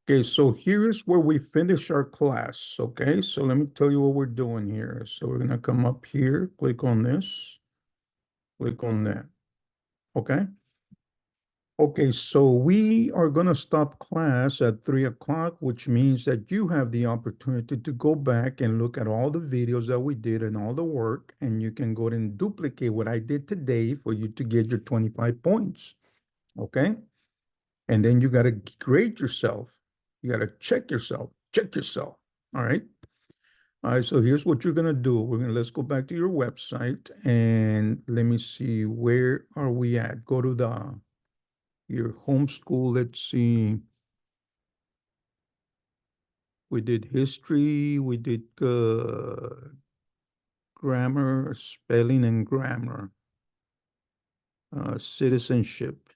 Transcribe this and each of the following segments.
Okay, so here is where we finish our class. Okay, so let me tell you what we're doing here. So we're gonna come up here, click on this, click on that. Okay. Okay, so we are gonna stop class at 3 o'clock, which means that you have the opportunity to go back and look at all the videos that we did and all the work, and you can go and duplicate what I did today for you to get your 25 points. Okay. And then you got to grade yourself. You got to check yourself. Check yourself. All right. All right. So here's what you're gonna do. Let's go back to your website and let me see, where are we at? Go to your homeschool. Let's see. We did history. We did grammar, spelling, and grammar. Citizenship,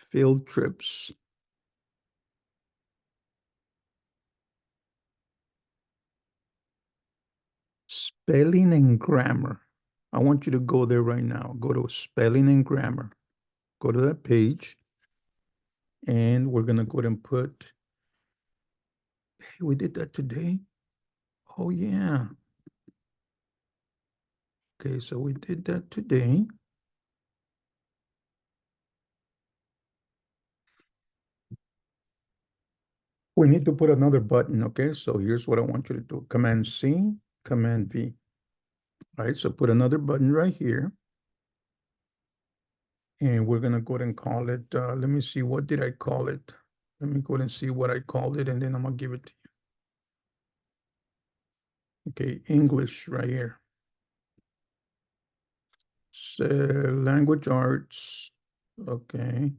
field trips, spelling and grammar. I want you to go there right now. Go to spelling and grammar. Go to that page, and we're gonna go ahead and put, hey, we did that today. Oh yeah. Okay, so we did that today. We need to put another button, okay? So here's what I want you to do. Command C, Command V. All right, so put another button right here. And we're gonna go ahead and call it, let me see, what did I call it? Let me go ahead and see what I called it, and then I'm gonna give it to you. Okay, English right here. So, language arts, okay.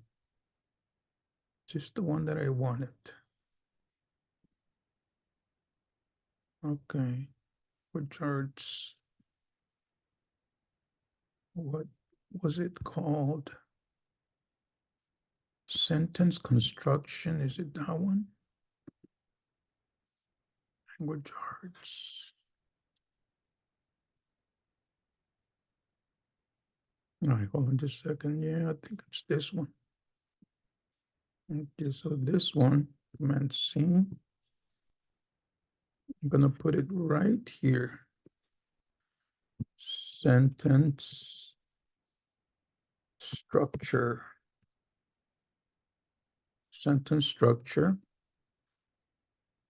Just the one that I wanted. Okay, language arts. What was it called? Sentence construction, is it that one? Language arts. All right, hold on just a second. Yeah, I think it's this one. Okay, so this one, Command C. I'm gonna put it right here. Sentence structure. Sentence structure.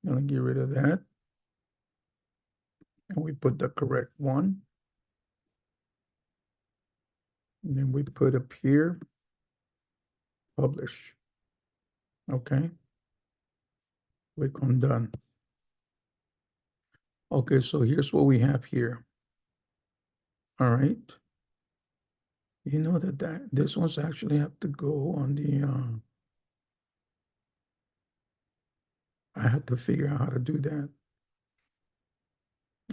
I'm gonna get rid of that. And we put the correct one. And then we put up here, publish. Okay. Click on done. Okay, so here's what we have here. All right. You know that this one's actually have to go on the, I have to figure out how to do that.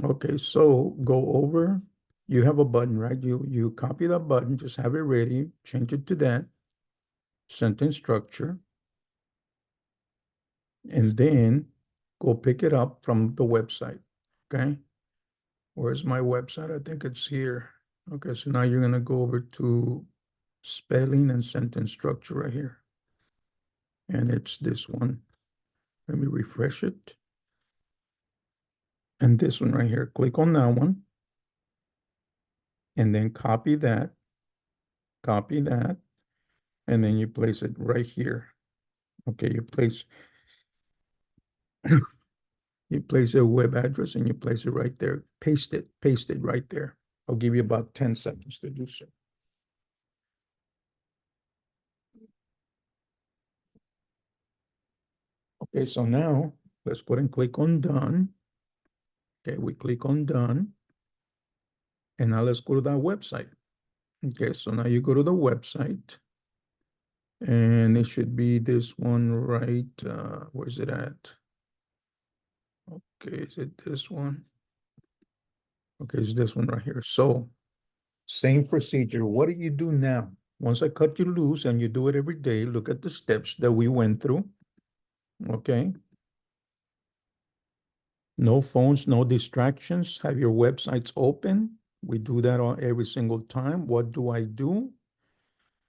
Okay, so go over, you have a button, right? You copy that button, just have it ready, change it to that, sentence structure, and then go pick it up from the website, okay? Where's my website? I think it's here. Okay, so now you're gonna go over to spelling and sentence structure right here. And it's this one. Let me refresh it. And this one right here, click on that one. And then copy that, and then you place it right here. Okay, you place a web address and you place it right there. Paste it right there. I'll give you about 10 seconds to do so. Okay, so now let's go ahead and click on done. Okay, we click on done. And now let's go to that website. Okay, so now you go to the website and it should be this one, right? Where's it at? Okay, is it this one? Okay, it's this one right here. So same procedure. What do you do now? Once I cut you loose and you do it every day, look at the steps that we went through. Okay. No phones, no distractions. Have your websites open. We do that on every single time. What do?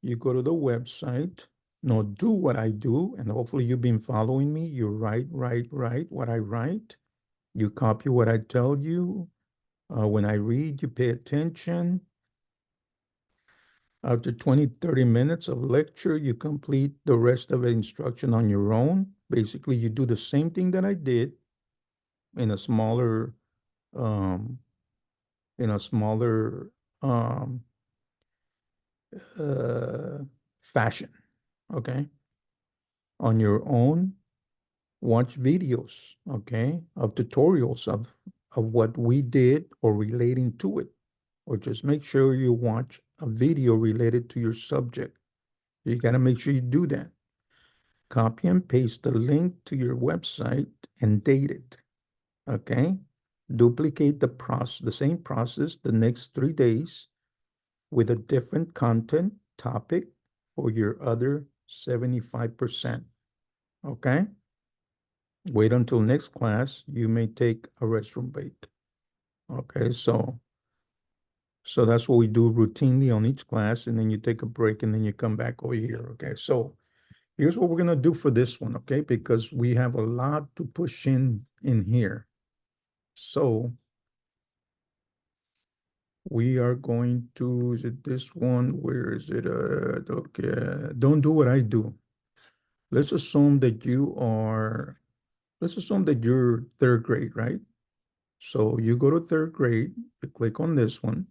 You go to the website No, do what I do, and hopefully you've been following me. You write what I write. You copy what I tell you. When I read, you pay attention. After 20, 30 minutes of lecture, you complete the rest of the instruction on your own. Basically, you do the same thing that I did in a smaller, um, in a smaller um, uh, fashion. Okay, on your own. Watch videos, okay, of tutorials of what we did or relating to it, or just make sure you watch a video related to your subject. You got to make sure you do that. Copy and paste the link to your website and date it, okay? Duplicate the same process the next 3 days with a different content topic for your other 75%, okay? Wait until next class. You may take a restroom break. Okay, so that's what we do routinely on each class, and then you take a break and then you come back over here. Okay, so here's what we're gonna do for this one, okay? Because we have a lot to push in here. So we are going to, is it this one? Where is it? Okay, don't do what I do. Let's assume that let's assume that you're third grade, right? So you go to third grade, you click on this one,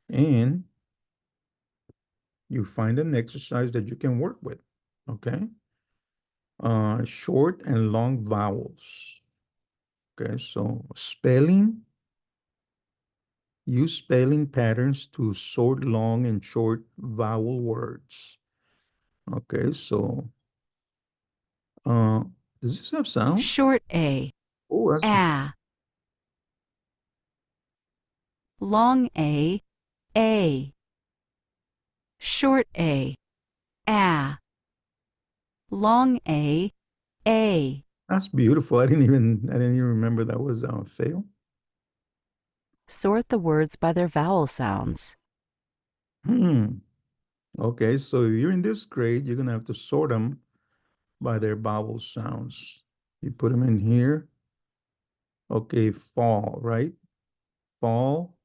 and you find an exercise that you can work with, okay? Short and long vowels. Okay, so use spelling patterns to sort long and short vowel words. Okay, so uh, does this have sound? Short A, Oh, that's A. Long A. Short A, Long A. that's beautiful. I didn't even remember that was fail. Sort the words by their vowel sounds. Hmm. Okay, so if you're in this grade, you're gonna have to sort them by their vowel sounds. You put them in here. Okay, fall, right? Fall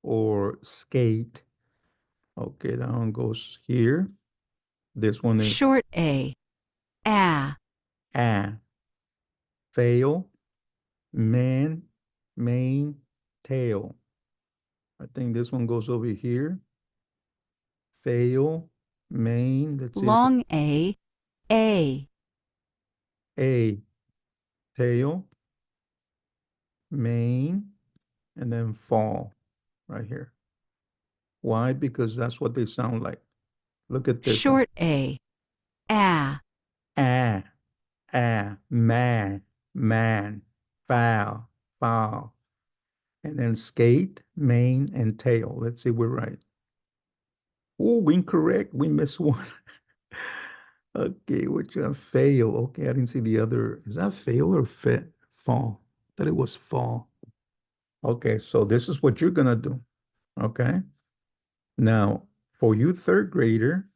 or skate. Okay, that one goes here. This one is Short A, ah, fail, man, mane, tail. I think this one goes over here. Fail, mane, let's see, Long A. a, tail, mane, and then fall right here. Why? Because that's what they sound like. Look at this one. Short A, Ah, man, foul, foul. And then skate, mane, and tail. Let's see, we're right. Oh, incorrect. We missed one. Okay, which one? Fail. Okay, I didn't see the other. Is that fail or fit? Fall. That it was fall. Okay, so this is what you're gonna do. Okay. Now, for you third grader,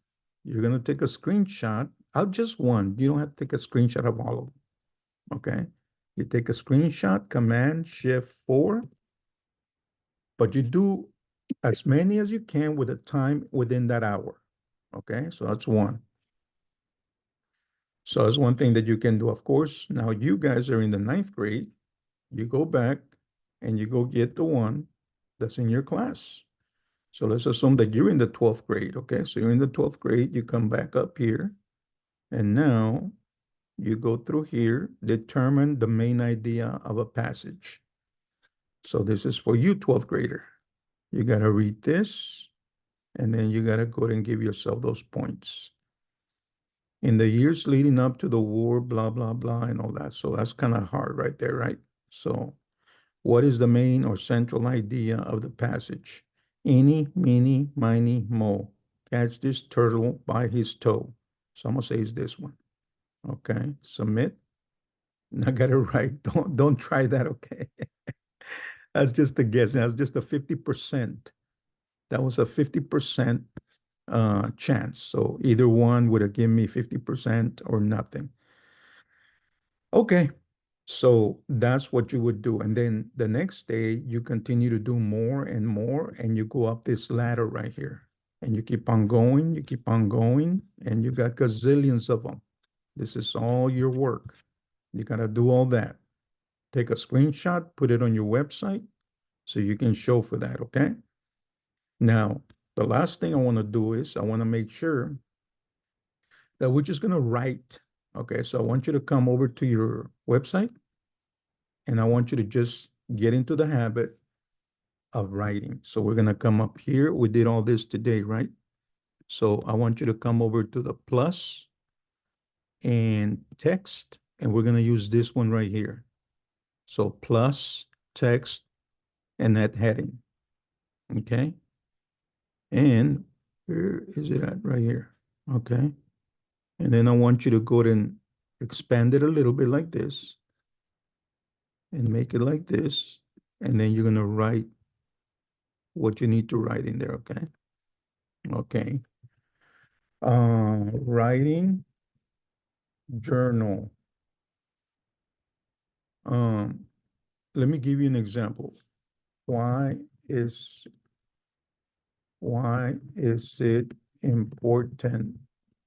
you're gonna take a screenshot of just one. You don't have to take a screenshot of all of them. Okay. You take a screenshot, Command Shift 4, but you do as many as you can with a time within that hour. Okay, so that's one. So that's one thing that you can do. Of course, now you guys are in the ninth grade. You go back and you go get the one that's in your class. So let's assume that you're in the 12th grade. Okay, so you're in the 12th grade. You come back up here, and now you go through here, determine the main idea of a passage. So this is for you, 12th grader. You got to read this, and then you got to go and give yourself those points. In the years leading up to the war, blah, blah, blah, and all that. So that's kind of hard right there, right? So what is the main or central idea of the passage? Eeny, meeny, miny, mo. Catch this turtle by his toe. So I'm gonna say is this one. Okay, submit. I got it right. Don't try that, okay? That's just a guess. That's just a 50%. That was a 50%. chance. So either one would have given me 50% or nothing. Okay, so that's what you would do. And then the next day, you continue to do more and more, and you go up this ladder right here. And you keep on going, you keep on going, and you got gazillions of them. This is all your work. You got to do all that. Take a screenshot, put it on your website so you can show for that, okay? Now, the last thing I want to do is I want to make sure that we're just going to write. Okay, so I want you to come over to your website and I want you to just get into the habit of writing. So we're going to come up here. We did all this today, right? So I want you to come over to the plus and text, and we're going to use this one right here. So plus text and that heading. Okay. And where is it at? Right here. Okay. And then I want you to go ahead and expand it a little bit like this and make it like this. And then you're going to write what you need to write in there. Okay. Okay. Writing journal. Um, Let me give you an example. Why is why is it important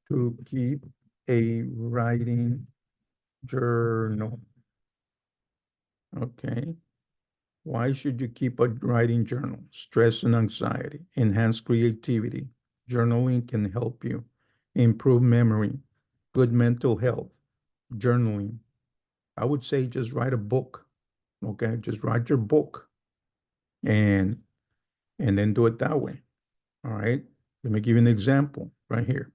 to keep a writing journal? Okay. Why should you keep a writing journal? Stress and anxiety, enhance creativity. Journaling can help you improve memory, good mental health. Journaling. I would say just write a book. Okay, just write your book and then do it that way. All right. Let me give you an example right here.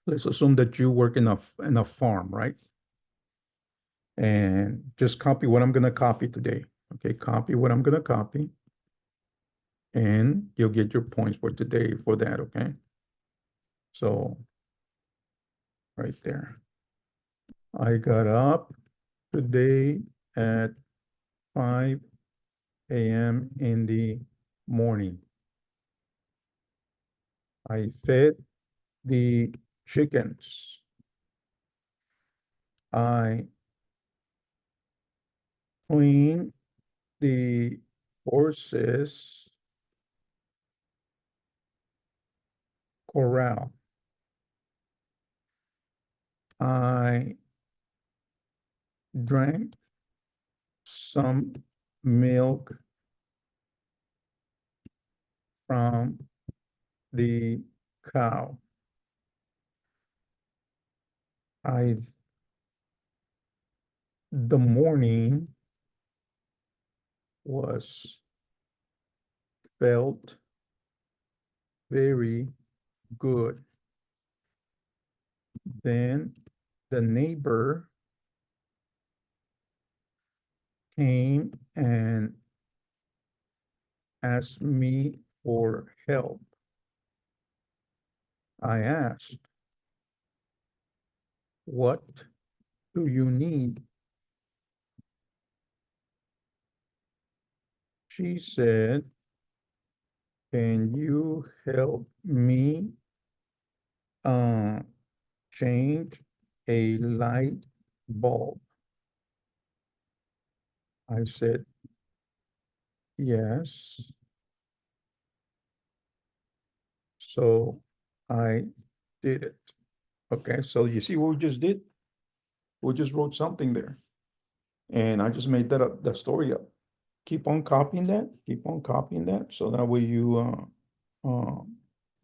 Let's assume that you work in a farm, right? And just copy what I'm going to copy today. Okay, copy what I'm going to copy, and you'll get your points for today for that. Okay. So right there. I got up today at 5 a.m. in the morning. I fed the chickens. I cleaned the horses corral. I drank some milk from the cow. I The morning was felt very good. Then the neighbor came and asked me for help. I asked, "What do you need?" She said, "Can you help me uh, change a light bulb?" I said, "Yes." So I did it. Okay, so you see what we just did? We just wrote something there. And I just made that up, the story up. Keep on copying that, keep on copying that. So that way you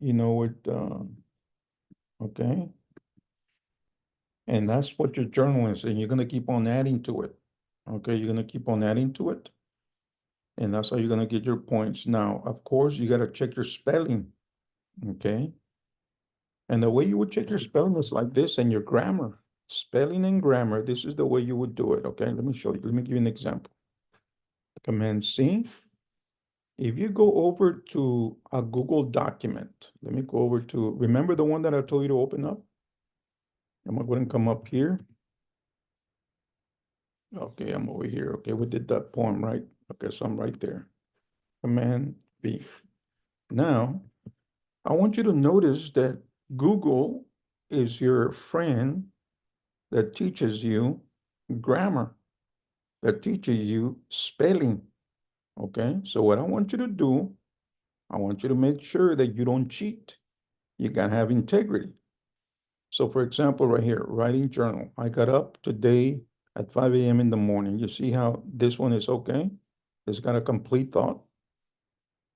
know it, okay? And that's what your journal is, and you're gonna keep on adding to it. Okay, you're gonna keep on adding to it. And that's how you're gonna get your points. Now, of course, you gotta check your spelling, okay? And the way you would check your spelling is like this, and your grammar. Spelling and grammar, this is the way you would do it, okay? Let me show you. Let me give you an example. Command C. If you go over to a Google document, let me go over to, remember the one that I told you to open up? I'm gonna go ahead and come up here. Okay, I'm over here. Okay, we did that poem, right? Okay, so I'm right there. Command B. Now, I want you to notice that Google is your friend that teaches you grammar, that teaches you spelling. Okay, so what I want you to do, I want you to make sure that you don't cheat. You gotta have integrity. So for example, right here, writing journal. I got up today at 5 a.m. in the morning. You see how this one is okay? It's got a complete thought.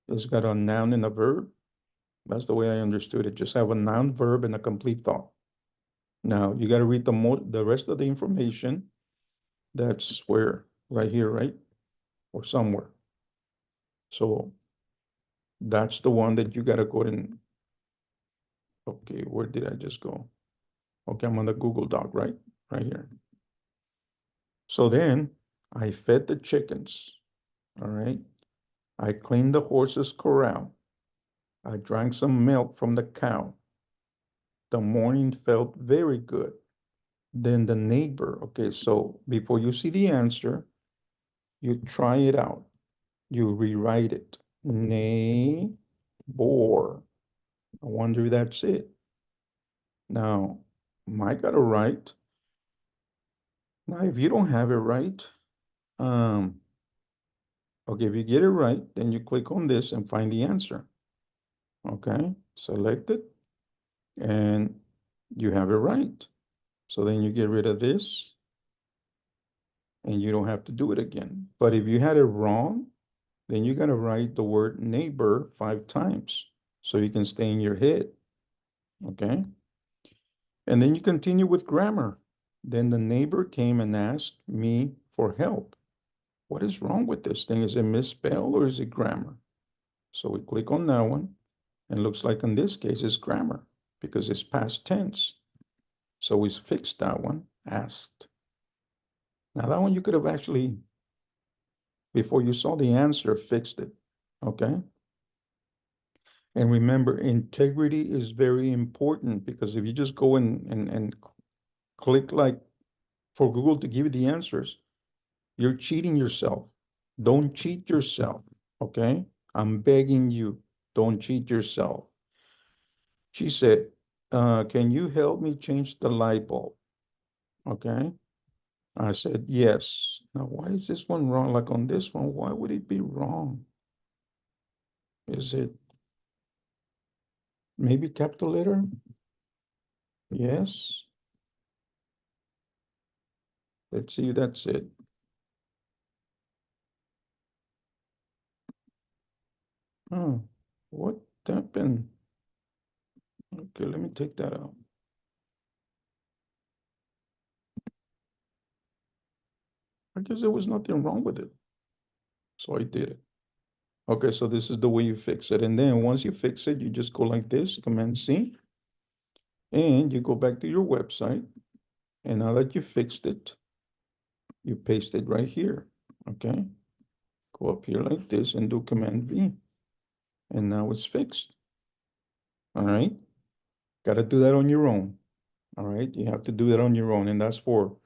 It's got a noun and a verb. That's the way I understood it. Just have a noun, verb, and a complete thought. Now you got to read the rest of the information. That's where, right here, right? Or somewhere. So that's the one that you got to go and, okay, where did I just go? Okay, I'm on the Google Doc, right? Right here. So then I fed the chickens, all right? I cleaned the horse's corral. I drank some milk from the cow. The morning felt very good. Then the neighbor, okay, so before you see the answer, you try it out. You rewrite it. Neighbor. I wonder if that's it. Now, I got it right. Now, if you don't have it right, um, okay, if you get it right, then you click on this and find the answer. Okay, select it, and you have it right. So then you get rid of this, and you don't have to do it again. But if you had it wrong, then you got to write the word neighbor 5 times so you can stay in your head. Okay. And then you continue with grammar. Then the neighbor came and asked me for help. What is wrong with this thing? Is it misspelled or is it grammar? So we click on that one, and it looks like in this case it's grammar because it's past tense. So we fixed that one, asked. Now that one you could have actually, before you saw the answer, fixed it. Okay. And remember, integrity is very important because if you just go and click like for Google to give you the answers, you're cheating yourself. Don't cheat yourself, okay? I'm begging you, don't cheat yourself. She said, can you help me change the light bulb? Okay. I said, yes. Now, why is this one wrong? Like on this one, why would it be wrong? Is it maybe capital letter? Yes. Let's see, that's it. Oh, what happened? Okay, let me take that out. I guess there was nothing wrong with it. So I did it. Okay, so this is the way you fix it. And then once you fix it, you just go like this, Command C, and you go back to your website. And now that you fixed it, you paste it right here. Okay, go up here like this and do Command V. And now it's fixed. All right, got to do that on your own. All right, you have to do that on your own. And that's for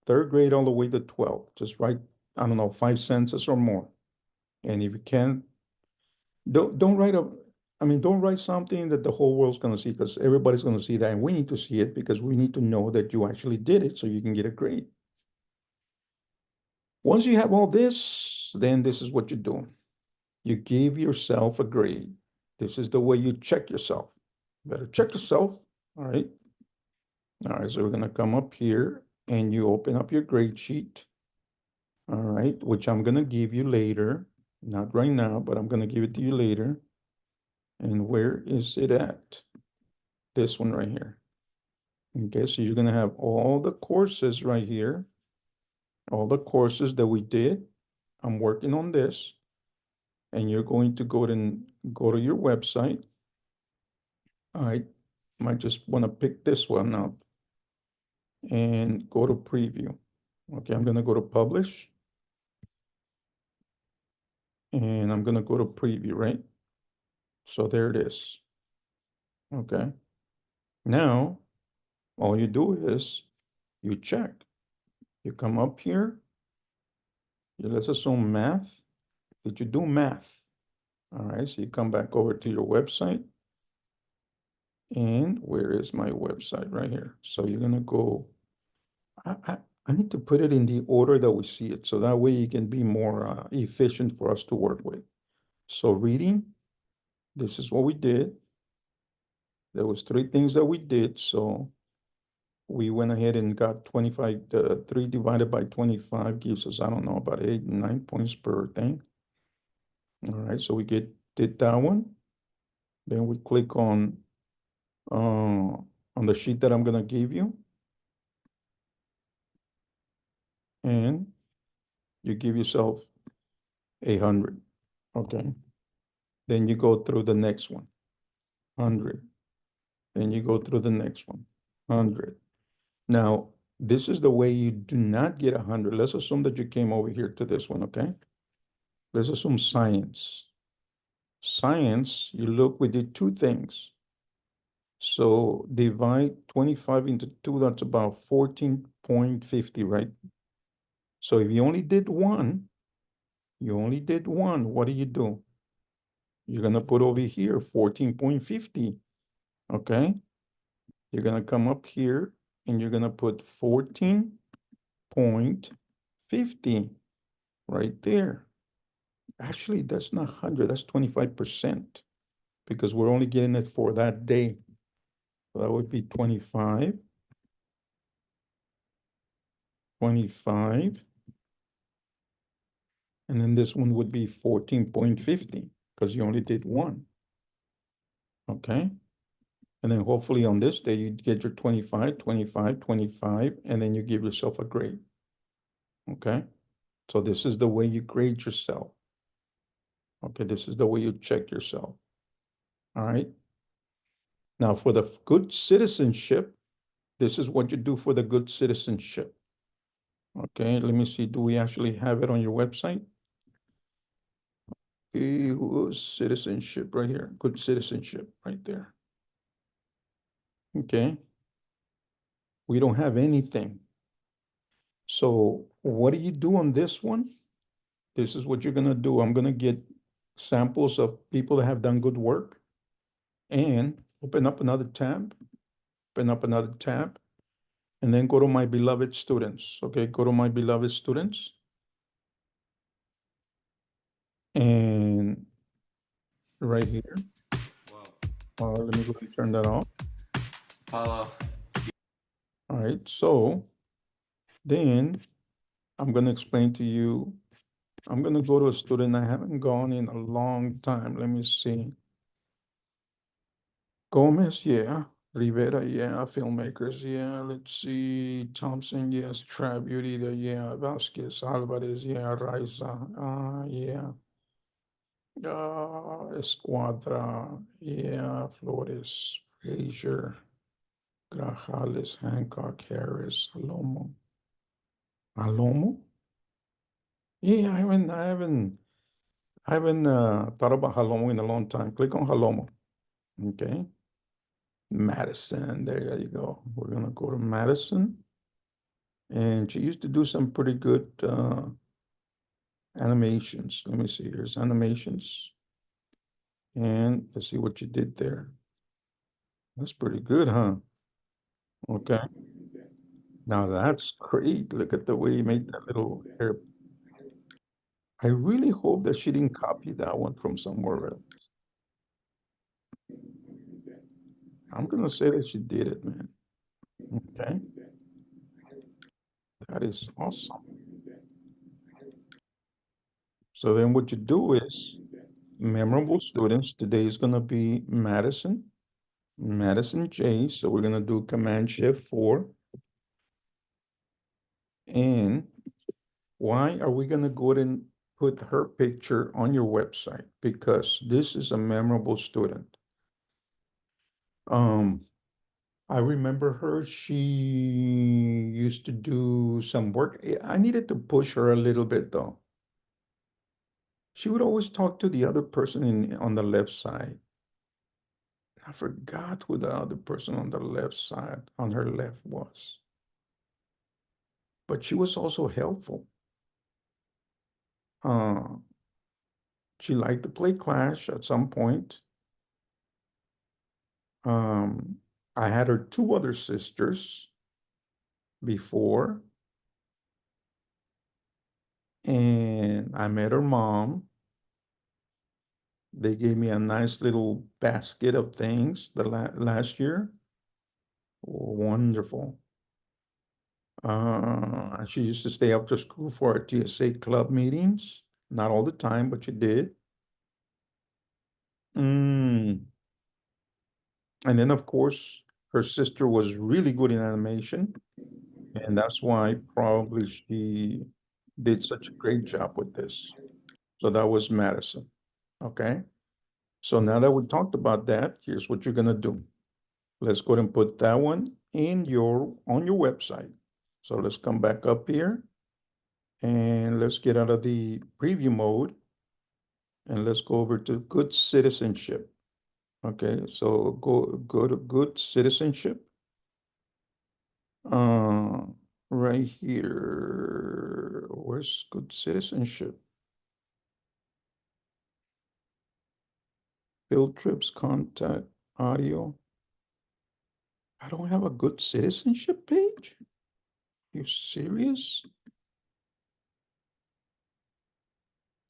3rd grade all the way to 12th. Just write, I don't know, 5 sentences or more. And if you can, don't write a, I mean, don't write something that the whole world's going to see because everybody's going to see that. And we need to see it because we need to know that you actually did it so you can get a grade. Once you have all this, then this is what you do. You give yourself a grade. This is the way you check yourself. You better check yourself. All right. All right. So we're going to come up here and you open up your grade sheet. All right. Which I'm going to give you later. Not right now, but I'm going to give it to you later. And where is it at? This one right here. Okay, so you're going to have all the courses right here, all the courses that we did. I'm working on this, and you're going to go to your website. I might just want to pick this one up and go to preview. Okay, I'm going to go to publish, and I'm going to go to preview, right? So there it is. Okay. Now, all you do is you check. You come up here. Let's assume math. Did you do math? All right, so you come back over to your website And where is my website? Right here. So you're gonna go, I need to put it in the order that we see it, so that way you can be more efficient for us to work with. So reading, this is what we did. There was three things that we did, so we went ahead and got 25, 3 divided by 25 gives us, I don't know, about 8, 9 points per thing. All right, so we did that one. Then we click on the sheet that I'm gonna give you, and you give yourself 100, okay? Then you go through the next one, 100. Then you go through the next one, 100. Now, this is the way you do not get 100. Let's assume that you came over here to this one, okay? Let's assume science. Science, you look, we did two things. So divide 25 into 2, that's about 14.50, right? So if you only did one, what do you do? You're gonna put over here 14.50, okay? You're gonna come up here and you're gonna put 14.50 right there. Actually, that's not 100, that's 25% because we're only getting it for that day. So that would be 25, 25. And then this one would be 14.50 because you only did one. Okay. And then hopefully on this day, you get your 25, 25, 25, and then you give yourself a grade. Okay. So this is the way you grade yourself. Okay. This is the way you check yourself. All right. Now for the good citizenship, this is what you do for the good citizenship. Okay. Let me see. Do we actually have it on your website? Citizenship right here. Good citizenship right there. Okay. We don't have anything. So what do you do on this one? This is what you're gonna do. I'm gonna get samples of people that have done good work and open up another tab, and then go to my beloved students. Okay, go to my beloved students. And right here, let me go and turn that off. All right, so then I'm gonna explain to you, I'm gonna go to a student I haven't gone in a long time. Let me see. Gomez, yeah. Rivera, yeah. Filmmakers, yeah. Let's see. Thompson, yes. Tribute, yeah. Vasquez, Alvarez, yeah. Raiza, yeah. Escuadra, yeah. Flores, Frazier, Grajales, Hancock, Harris, Alomo. Alomo? Yeah, I haven't thought about Halomo in a long time. Click on Halomo. Okay. Madison, there you go. We're gonna go to Madison. And she used to do some pretty good animations. Let me see, here's animations. And let's see what you did there. That's pretty good, huh? Okay. Now that's great. Look at the way you made that little hair. I really hope that she didn't copy that one from somewhere else. I'm gonna say that she did it, man. Okay. That is awesome. So then what you do is memorable students. Today is gonna be Madison J. So we're gonna do Command Shift 4. And why are we gonna go ahead and put her picture on your website? Because this is a memorable student. I remember her, she used to do some work. I needed to push her a little bit though. She would always talk to the other person on the left side. I forgot who the other person on the left side, on her left was. But she was also helpful. Uh, she liked to play Clash at some point. Um, I had her two other sisters before, and I met her mom. They gave me a nice little basket of things the last year. Wonderful. She used to stay after school for our TSA club meetings. Not all the time, but she did. Mm. And then, of course, her sister was really good in animation, and that's why probably she did such a great job with this. So that was Madison. Okay. So now that we talked about that, here's what you're gonna do. Let's go ahead and put that one in your on your website. So let's come back up here and let's get out of the preview mode and let's go over to good citizenship. Okay, so go to good citizenship. Uh, right here. Where's good citizenship? Field trips, contact, audio. I don't have a good citizenship page. You serious?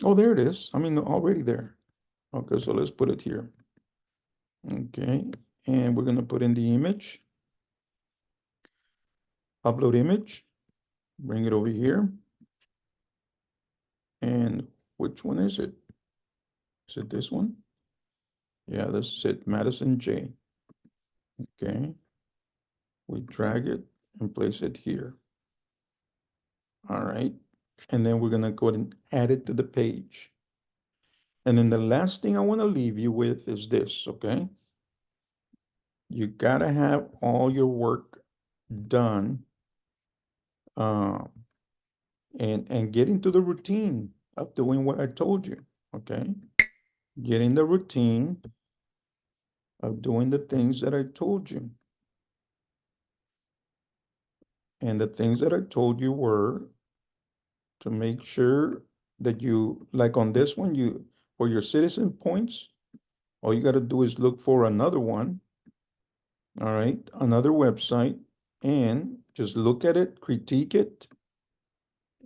Oh, there it is. I mean, already there. Okay, so let's put it here. Okay, and we're gonna put in the image, upload image, bring it over here. And which one is it? Is it this one? Yeah, this is it, Madison J. Okay, we drag it and place it here. All right, and then we're gonna go ahead and add it to the page. And then the last thing I wanna leave you with is this, okay? You gotta have all your work done um, and get into the routine of doing what I told you, okay? Get in the routine of doing the things that I told you. And the things that I told you were to make sure that you, like on this one, you, for your citizen points, all you got to do is look for another one, all right, another website, and just look at it, critique it,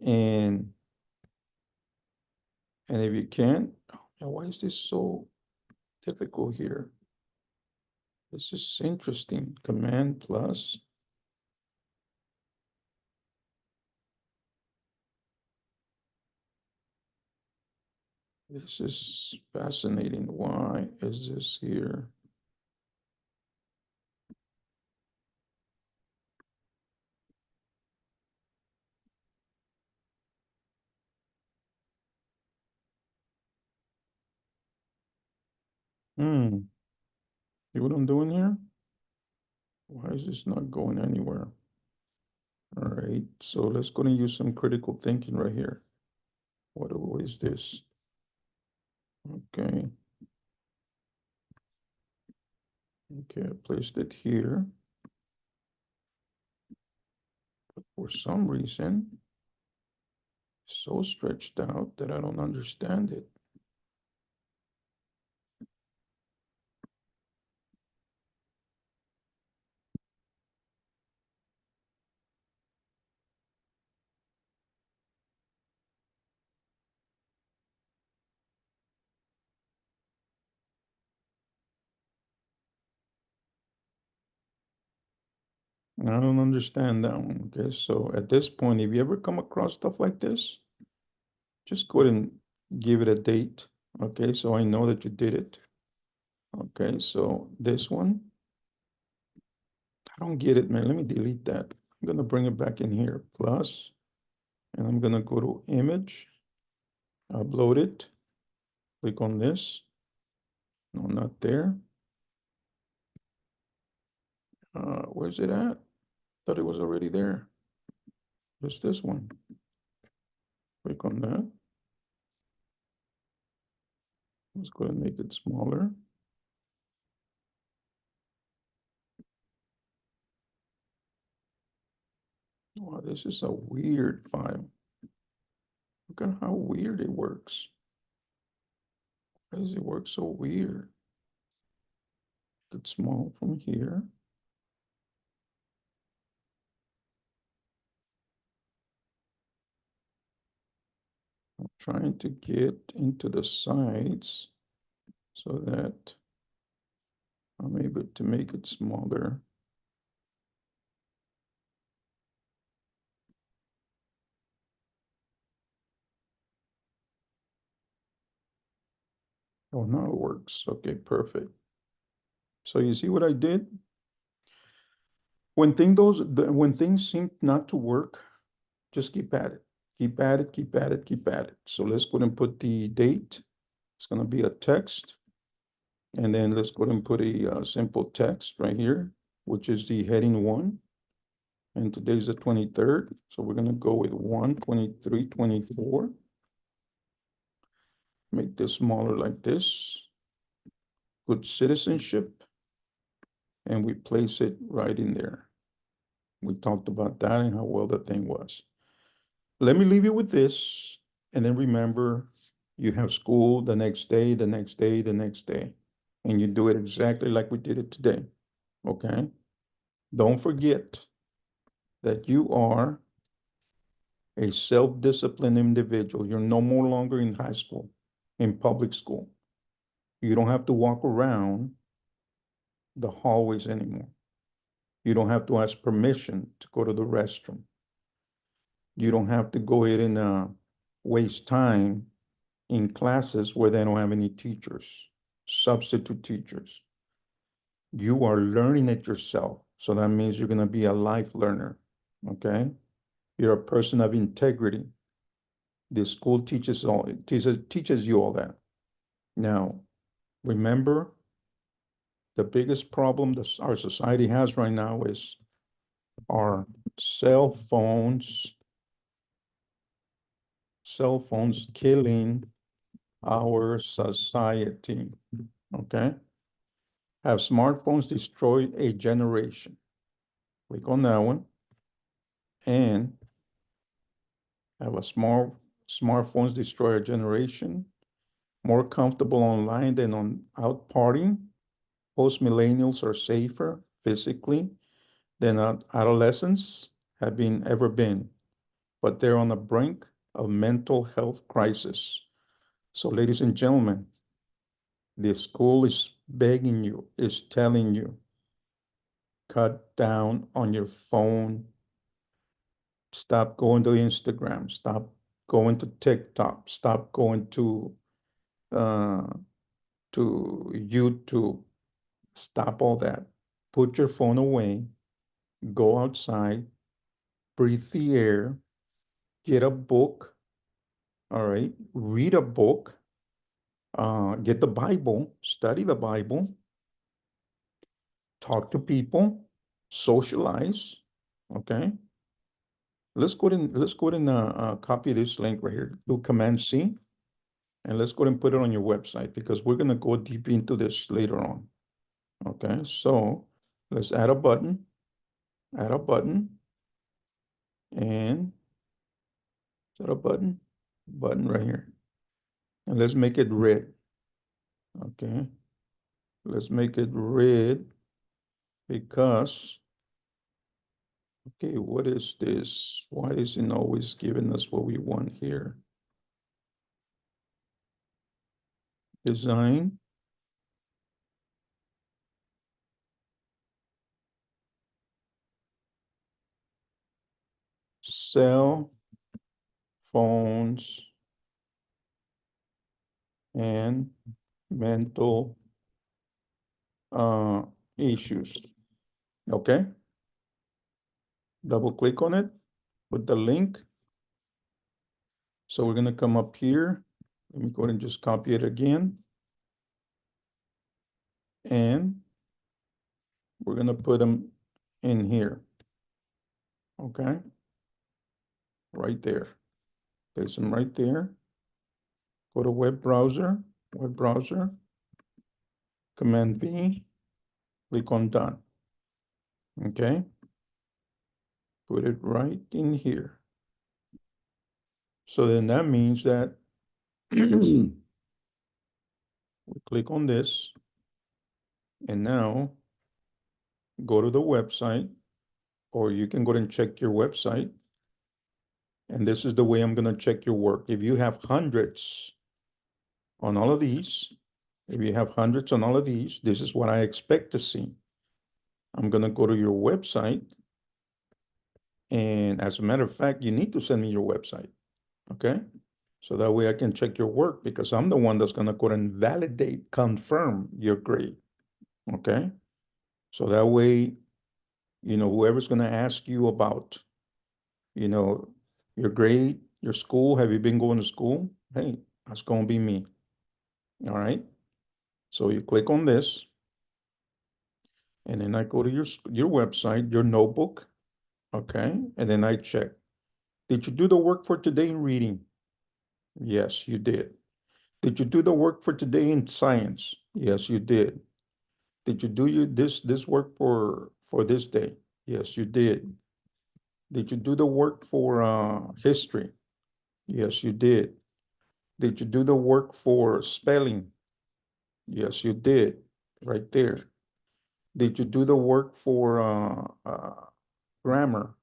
and if you can, oh, why is this so difficult here? This is interesting. Command plus. This is fascinating. Why is this here? See what I'm doing here? Why is this not going anywhere? All right, so let's go and use some critical thinking right here. What is this? Okay. Okay, I placed it here. But for some reason, so stretched out that I don't understand it. I don't understand that one. Okay, so at this point, if you ever come across stuff like this, just go ahead and give it a date. Okay, so I know that you did it. Okay, so this one, I don't get it, man. Let me delete that. I'm gonna bring it back in here. Plus, and I'm gonna go to image, upload it, click on this. No, not there. Where's it at? Thought it was already there. Just this one. Click on that. Let's go ahead and make it smaller. Wow, this is a weird file. Look at how weird it works. Why does it work so weird? it small from here. I'm trying to get into the sides so that I'm able to make it smaller. Oh, now it works. Okay, perfect. So you see what I did? When things seem not to work, just keep at it. Keep at it, keep at it, keep at it. So let's go ahead and put the date. It's going to be a text. And then let's go ahead and put a simple text right here, which is the heading 1. And today's the 23rd. So we're going to go with 1/23/24. Make this smaller like this. Good citizenship. And we place it right in there. We talked about that and how well the thing was. Let me leave you with this. And then remember, you have school the next day, the next day, the next day. And you do it exactly like we did it today. Okay? Don't forget that you are a self-disciplined individual. You're no more longer in high school, in public school. You don't have to walk around the hallways anymore. You don't have to ask permission to go to the restroom. You don't have to go ahead and waste time in classes where they don't have any teachers, substitute teachers. You are learning it yourself. So that means you're going to be a life learner. Okay? You're a person of integrity. The school teaches you all that. Now, remember, the biggest problem that our society has right now is our cell phones, killing our society. Okay? Have smartphones destroyed a generation? Click on that one. And have smartphones destroy a generation? More comfortable online than out partying? Post-millennials are safer physically than adolescents have ever been, but they're on the brink of mental health crisis. So, ladies and gentlemen, the school is begging you, is telling you, cut down on your phone. Stop going to Instagram. Stop going to TikTok. Stop going uh, to YouTube. Stop all that. Put your phone away. Go outside. Breathe the air. Get a book. All right. Read a book. Get the Bible. Study the Bible. Talk to people. Socialize. Okay. Let's go ahead and copy this link right here. Do Command C, and let's go ahead and put it on your website because we're gonna go deep into this later on. Okay, so let's add a button, and is that a button? Button right here. And let's make it red. Okay, let's make it red because, okay, what is this? Why isn't always giving us what we want here? Design. Cell phones and mental uh, issues. Okay, double click on it with the link. So we're gonna come up here. Let me go ahead and just copy it again. And we're gonna put them in here. Okay, right there. Place them right there. Go to web browser, Command V, click on done. Okay, put it right in here. So then that means that we click on this. And now go to the website, or you can go and check your website. And this is the way I'm going to check your work. If you have hundreds on all of these, if you have hundreds on all of these, this is what I expect to see. I'm going to go to your website. And as a matter of fact, you need to send me your website. Okay. So that way I can check your work, because I'm the one that's going to go and validate, confirm your grade. Okay. So that way, whoever's going to ask you about, you know, your grade, your school, have you been going to school? Hey, that's going to be me. All right. So you click on this, and then I go to your website, your notebook. Okay. And then I check. Did you do the work for today in reading? Yes, you did. Did you do the work for today in science? Yes, you did. Did you do this work for this day? Yes, you did. Did you do the work for history? Yes, you did. Did you do the work for spelling? Yes, you did. Right there. Did you do the work for grammar?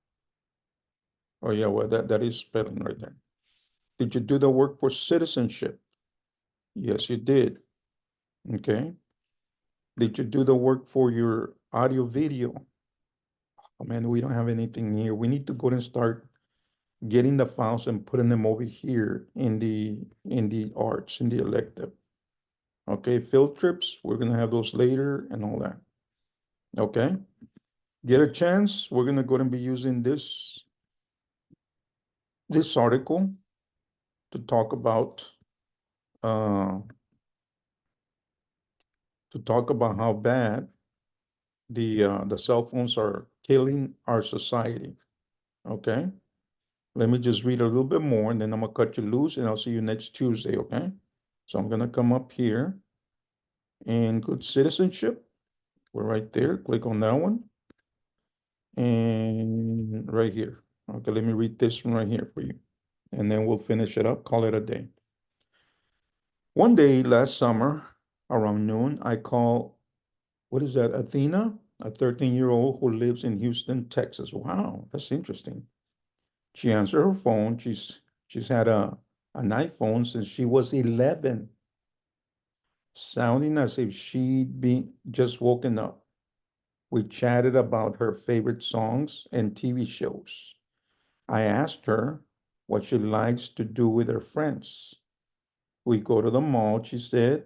Oh yeah, well that is spelling right there. Did you do the work for citizenship? Yes, you did. Okay. Did you do the work for your audio video? Oh man, we don't have anything here. We need to go and start getting the files and putting them over here in the arts, in the elective. Okay, field trips, we're gonna have those later and all that. Okay. Get a chance, we're gonna go and be using this article to talk about uh how bad the cell phones are killing our society. Okay. Let me just read a little bit more, and then I'm gonna cut you loose, and I'll see you next Tuesday, okay? So I'm gonna come up here and good citizenship. We're right there. Click on that one. And right here. Okay, let me read this one right here for you. And then we'll finish it up, call it a day. One day last summer, around noon, I call, what is that, Athena? A 13-year-old who lives in Houston, Texas. Wow, that's interesting. She answered her phone. She's had an iPhone since she was 11, sounding as if she'd been just woken up. We chatted about her favorite songs and TV shows. I asked her what she likes to do with her friends. We go to the mall, she said.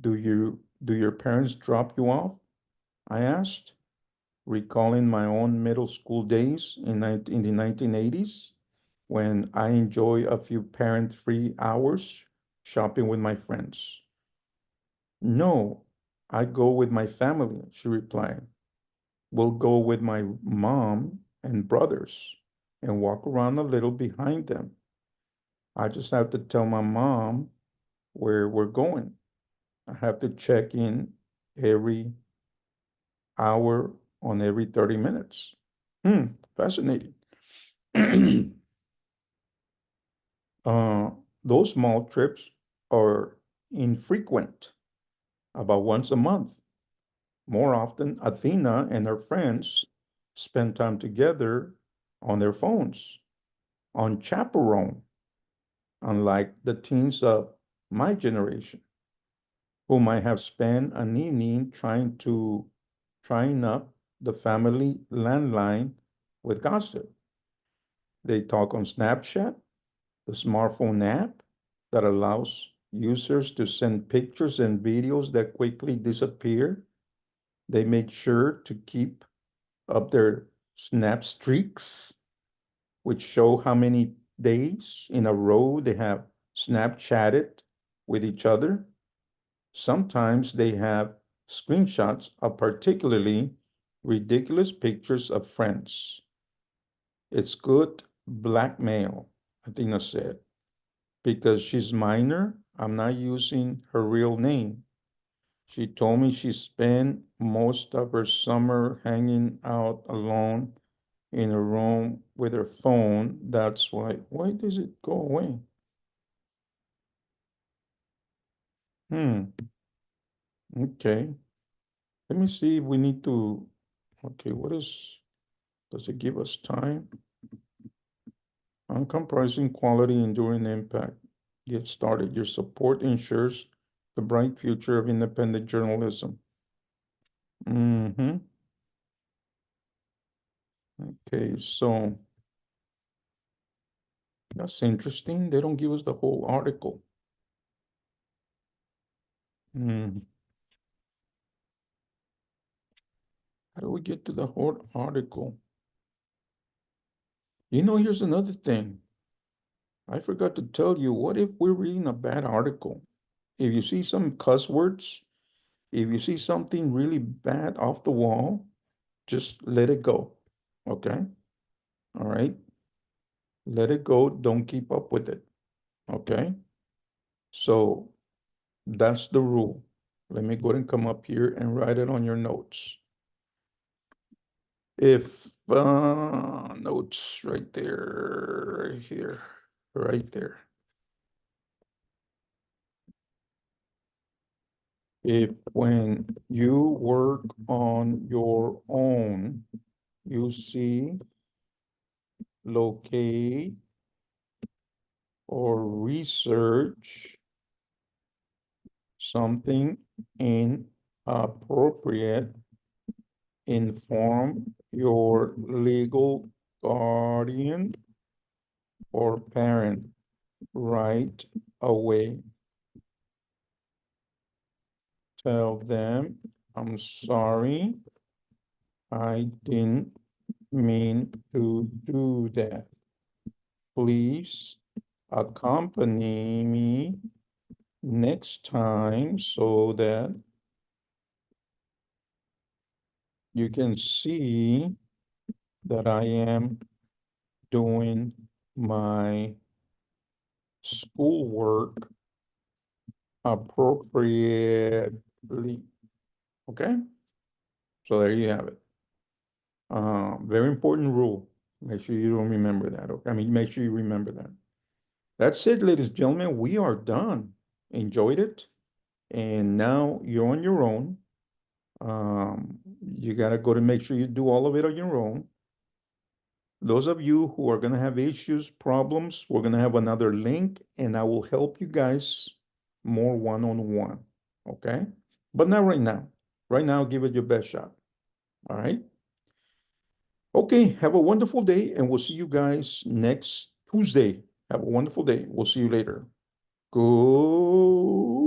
Do your parents drop you off? I asked, recalling my own middle school days in the 1980s, when I enjoy a few parent-free hours shopping with my friends. No, I go with my family, she replied. We'll go with my mom and brothers and walk around a little behind them. I just have to tell my mom where we're going. I have to check in every hour on every 30 minutes. Fascinating. Uh, those small trips are infrequent, about once a month. More often, Athena and her friends spend time together on their phones, on chaperone, unlike the teens of my generation, who might have spent an evening trying up the family landline with gossip. They talk on Snapchat, the smartphone app that allows users to send pictures and videos that quickly disappear. They make sure to keep up their snap streaks, which show how many days in a row they have Snapchatted with each other. Sometimes they have screenshots of particularly ridiculous pictures of friends. It's good blackmail, Athena said. Because she's minor, I'm not using her real name. She told me she spent most of her summer hanging out alone in a room with her phone. That's why. Why does it go away? Hmm. Okay. Let me see if we need to, okay, does it give us time? Uncompromising quality, enduring impact. Get started. Your support ensures the bright future of independent journalism. Mm-hmm. Okay, so that's interesting. They don't give us the whole article. Hmm. How do we get to the whole article? Here's another thing. I forgot to tell you, what if we're reading a bad article? If you see some cuss words, if you see something really bad off the wall, just let it go. Okay? All right? Let it go. Don't keep up with it. Okay? So that's the rule. Let me go ahead and come up here and write it on your notes. If notes right there, right here, right there. If when you work on your own, you see, locate, or research something inappropriate, inform your legal guardian or parent right away. Tell them, I'm sorry, I didn't mean to do that. Please accompany me next time so that you can see that I am doing my schoolwork appropriately. Okay? So there you have it. Very important rule. Make sure you don't remember that. Okay? I mean, make sure you remember that. That's it, ladies and gentlemen. We are done. Enjoyed it. And now you're on your own. You got to go to make sure you do all of it on your own. Those of you who are going to have issues, problems, we're going to have another link and I will help you guys more one-on-one. Okay? But not right now. Right now, give it your best shot. All right? Okay, have a wonderful day and we'll see you guys next Tuesday. Have a wonderful day. We'll see you later. Go.